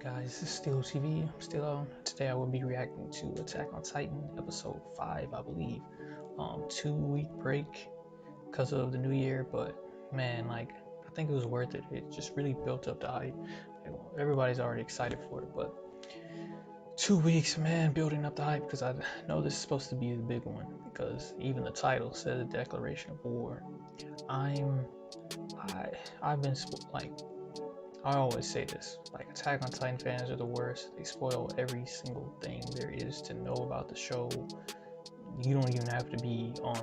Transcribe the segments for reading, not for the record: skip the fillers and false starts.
Guys? This is Still TV. I'm still on. Today I will be reacting to Attack on Titan episode 5, I believe. 2 week break because of the new year, but man, like I think it was worth it. It just really built up the hype. Everybody's already excited for it, but 2 weeks, man, building up the hype because I know this is supposed to be the big one because even the title said a declaration of war. I've been like I always say this, like Attack on Titan fans are the worst. They spoil every single thing there is to know about the show. You don't even have to be on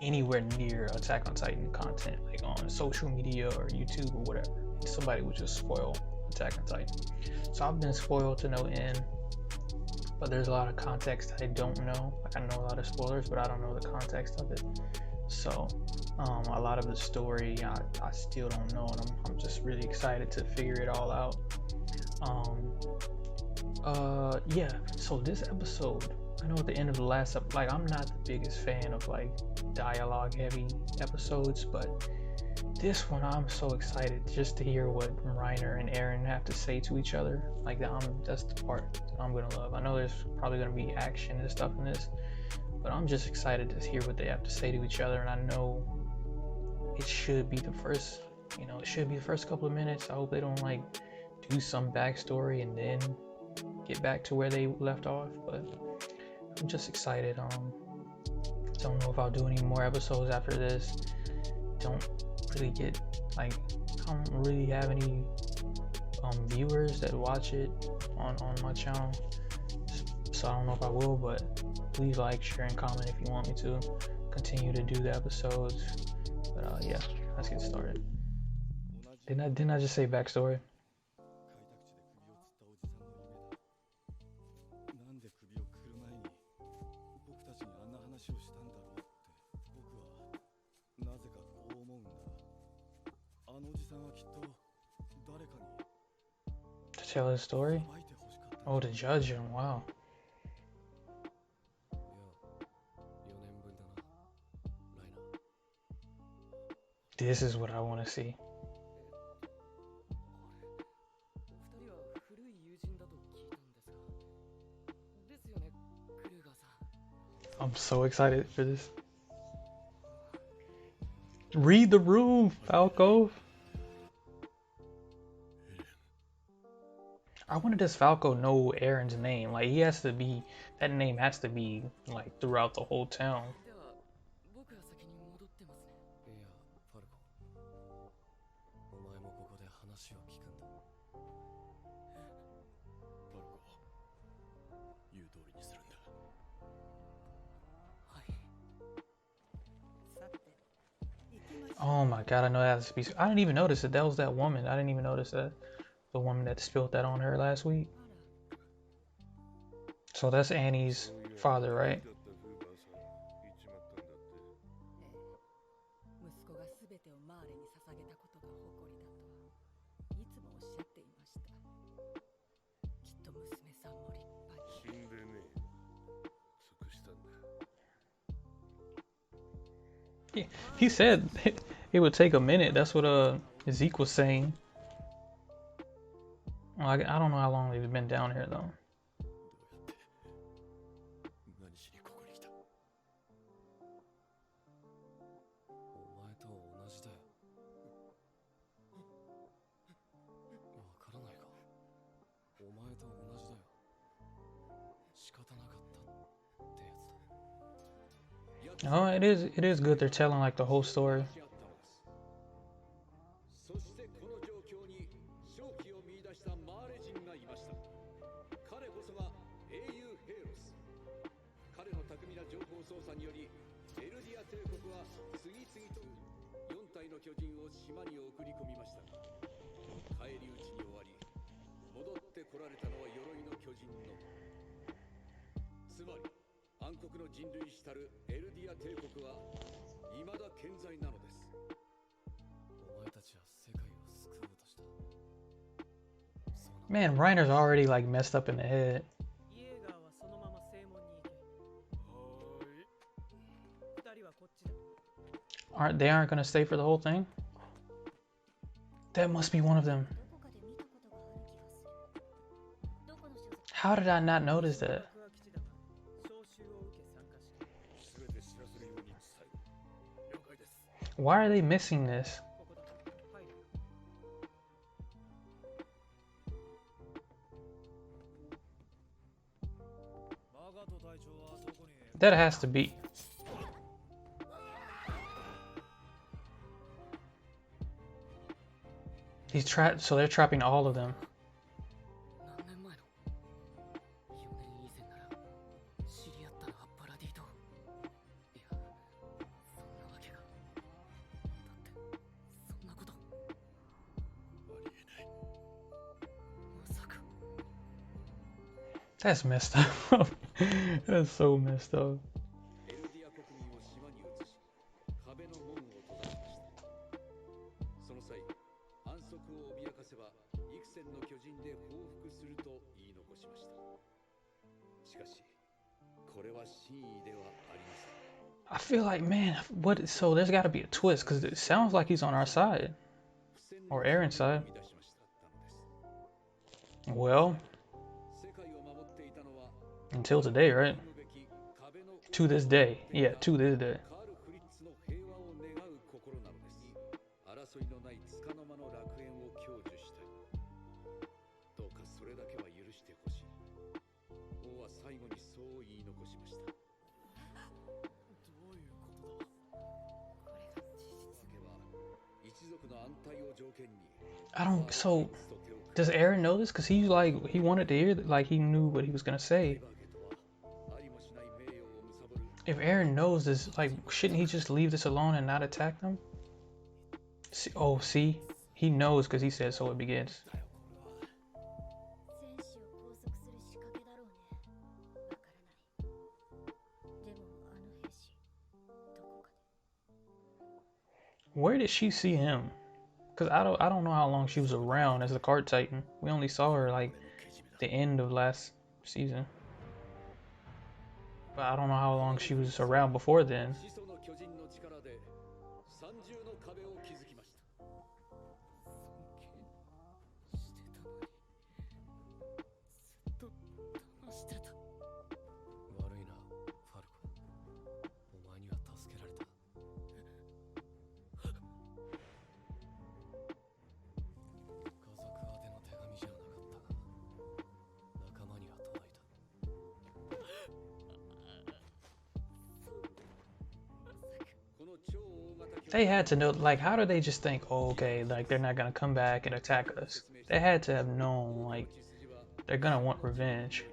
anywhere near Attack on Titan content, like on social media or YouTube or whatever. Somebody would just spoil Attack on Titan. So I've been spoiled to no end, but there's a lot of context I don't know. Like I know a lot of spoilers, but I don't know the context of it. So a lot of the story I still don't know, and I'm just really excited to figure it all out. Yeah, so this episode, I know at the end of the last episode, like I'm not the biggest fan of like dialogue heavy episodes, but this one I'm so excited just to hear what Reiner and Eren have to say to each other. Like that's the part that I'm gonna love. I know there's probably gonna be action and stuff in this, but I'm just excited to hear what they have to say to each other, and I know it should be the first, it should be the first couple of minutes. I hope they don't like do some backstory and then get back to where they left off, but I'm just excited. Don't know if I'll do any more episodes after this. Don't really get, like, I don't really have any viewers that watch it on my channel, so I don't know if I will, but please like, share, and comment if you want me to continue to do the episodes. But yeah, let's get started. Didn't I just say backstory? To tell his story? Oh, to judge him, wow. This is what I want to see. I'm so excited for this. Read the room, Falco. I wonder, does Falco know Eren's name? Like, he has to be, that name has to be like throughout the whole town. Oh my god, I know that has to be. I didn't even notice that was that woman. I didn't even notice that. The woman that spilled that on her last week. So that's Annie's father, right? He said it would take a minute. That's what Zeke was saying. Well, I don't know how long they've been down here though. Oh, it is good they're telling like the whole story. Man, Reiner's already like messed up in the head. They aren't gonna stay for the whole thing? That must be one of them. How did I not notice that? Why are they missing this? That has to be. He's trapped, so they're trapping all of them. That's messed up. That's so messed up. I feel like, man, what? So there's got to be a twist because it sounds like he's on our side or Aaron's side. Well, until today, right? To this day, yeah, to this day. I don't. So, does Aaron know this? Cause he like he wanted to hear that. Like he knew what he was gonna say. If Aaron knows this, like, shouldn't he just leave this alone and not attack them? See, oh, see, he knows because he said so. It begins. Where did she see him? Cause I don't know how long she was around as the Card Titan. We only saw her like the end of last season. But I don't know how long she was around before then. They had to know, like, how do they just think, oh, okay, like, they're not gonna come back and attack us? They had to have known, like, they're gonna want revenge.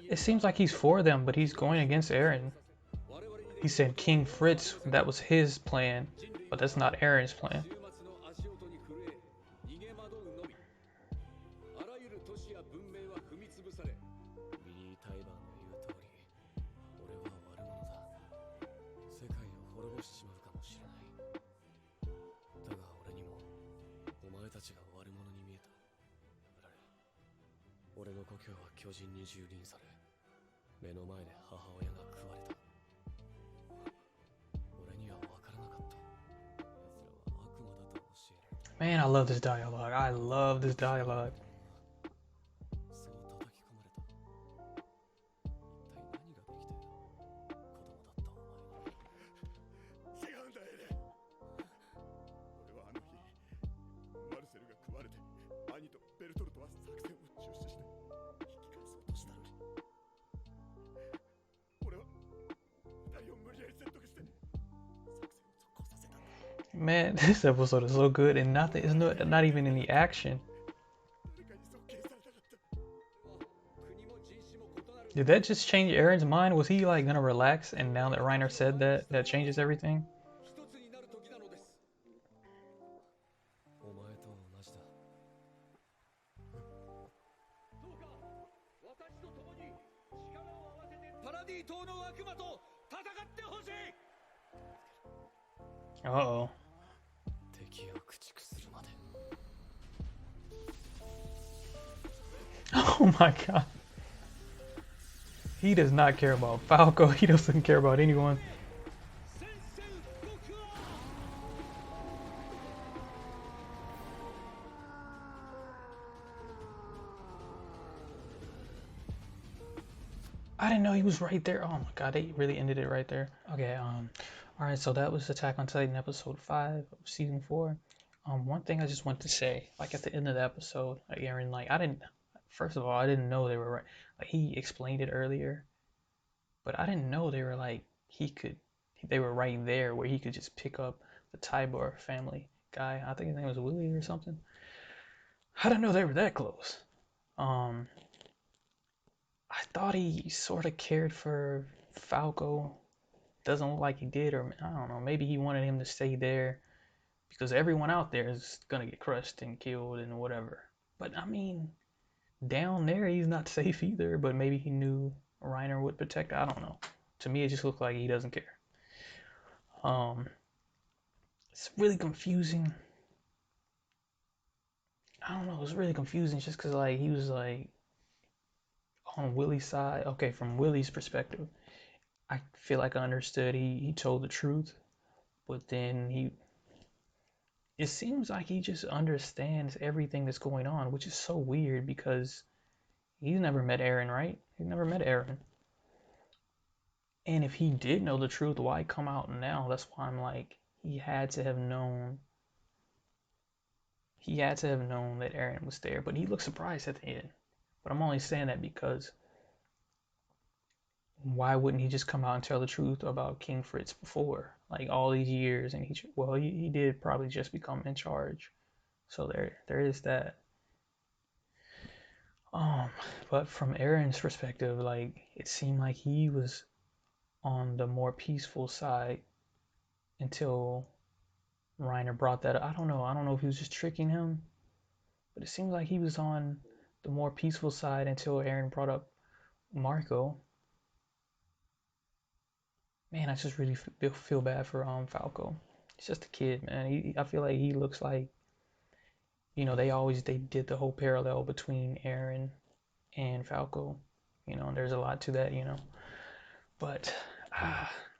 It seems like he's for them, but he's going against Eren. He said King Fritz, that was his plan, but that's not Eren's plan. Man, I love this dialogue. I love this dialogue. Man, this episode is so good, and it's not even in the action. Did that just change Eren's mind? Was he like gonna relax, and now that Reiner said that, that changes everything? Uh-oh. Oh my god. He does not care about Falco. He doesn't care about anyone. I didn't know he was right there. Oh my god, they really ended it right there. Okay, all right, so that was Attack on Titan episode 5 of season 4. One thing I just want to say, like at the end of the episode, like Aaron, like I didn't, first of all, I didn't know they were right. Like he explained it earlier, but I didn't know they were like they were right there where he could just pick up the Tybor family guy. I think his name was Willie or something. I didn't know they were that close. Um, I thought he sort of cared for Falco. Doesn't look like he did, or I don't know. Maybe he wanted him to stay there because everyone out there is gonna get crushed and killed and whatever. But I mean, down there he's not safe either. But maybe he knew Reiner would protect. I don't know. To me, it just looked like he doesn't care. Um, it's really confusing. I don't know. It was really confusing just because like he was like on Willie's side. Okay, from Willie's perspective, I feel like I understood. He told the truth, but then he it seems like he just understands everything that's going on, which is so weird because he's never met Aaron, right? He's never met Aaron. And if he did know the truth, why come out now? That's why I'm like, he had to have known. He had to have known that Aaron was there, but he looked surprised at the end. But I'm only saying that because why wouldn't he just come out and tell the truth about King Fritz before, like all these years? And he did probably just become in charge, so there is that. Um, but from Aaron's perspective, like it seemed like he was on the more peaceful side until Reiner brought that up. I don't know. I don't know if he was just tricking him, but it seemed like he was on the more peaceful side until Aaron brought up Marco. Man, I just really feel bad for Falco. He's just a kid, man. I feel like he looks like they did the whole parallel between Aaron and Falco. And there's a lot to that. But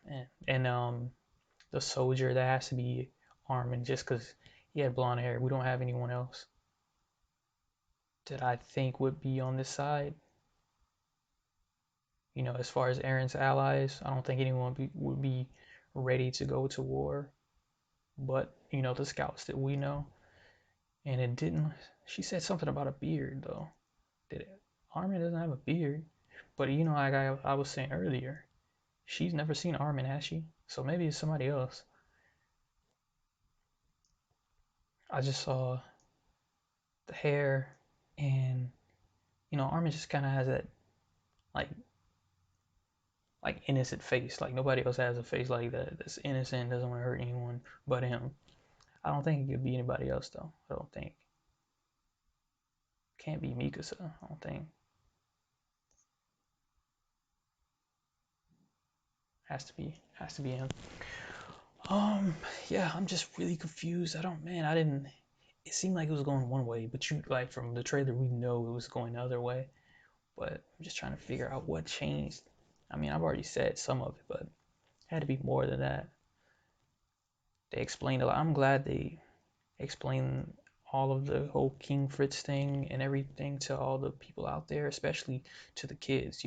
man. And the soldier that has to be Armin just because he had blonde hair. We don't have anyone else that I think would be on this side. As far as Aaron's allies, I don't think anyone would be ready to go to war. But the scouts that we know, and it didn't. She said something about a beard though. Did it? Armin doesn't have a beard, but like I was saying earlier, she's never seen Armin, has she? So maybe it's somebody else. I just saw the hair, and Armin just kind of has that like innocent face. Like nobody else has a face like that. That's innocent, doesn't want to hurt anyone but him. I don't think it could be anybody else though. I don't think. Can't be Mikasa. I don't think. Has to be him. Yeah, I'm just really confused. I didn't. It seemed like it was going one way, but like from the trailer, we know it was going the other way. But I'm just trying to figure out what changed. I mean, I've already said some of it, but it had to be more than that. They explained a lot. I'm glad they explained all of the whole King Fritz thing and everything to all the people out there, especially to the kids.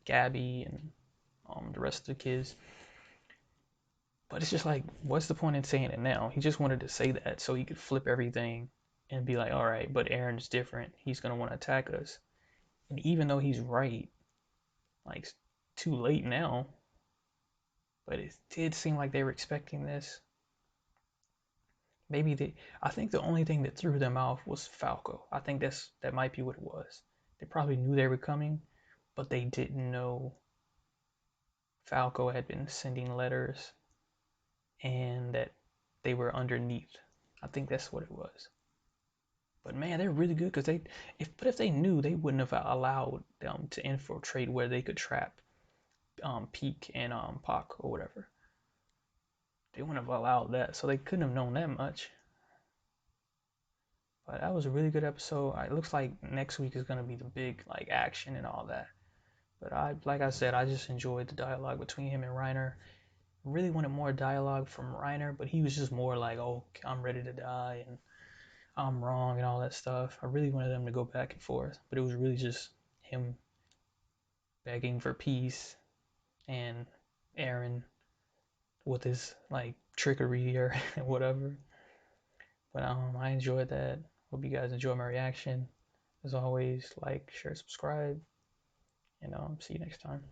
Gabby and the rest of the kids. But it's just like, what's the point in saying it now? He just wanted to say that so he could flip everything and be like, all right, but Aaron's different. He's gonna want to attack us. And even though he's right, like too late now. But it did seem like they were expecting this. Maybe I think the only thing that threw them off was Falco. I think that might be what it was. They probably knew they were coming, but they didn't know Falco had been sending letters and that they were underneath. I think that's what it was. But man, they're really good because if they knew, they wouldn't have allowed them to infiltrate where they could trap Peak and Pac or whatever. They wouldn't have allowed that, so they couldn't have known that much. But that was a really good episode. It looks like next week is gonna be the big like action and all that. But like I said, I just enjoyed the dialogue between him and Reiner. Really wanted more dialogue from Reiner, but he was just more like, "Oh, I'm ready to die and I'm wrong" and all that stuff. I really wanted them to go back and forth, but it was really just him begging for peace, and Aaron with his like trickery or whatever. But I enjoyed that. Hope you guys enjoy my reaction. As always, like, share, subscribe, and see you next time.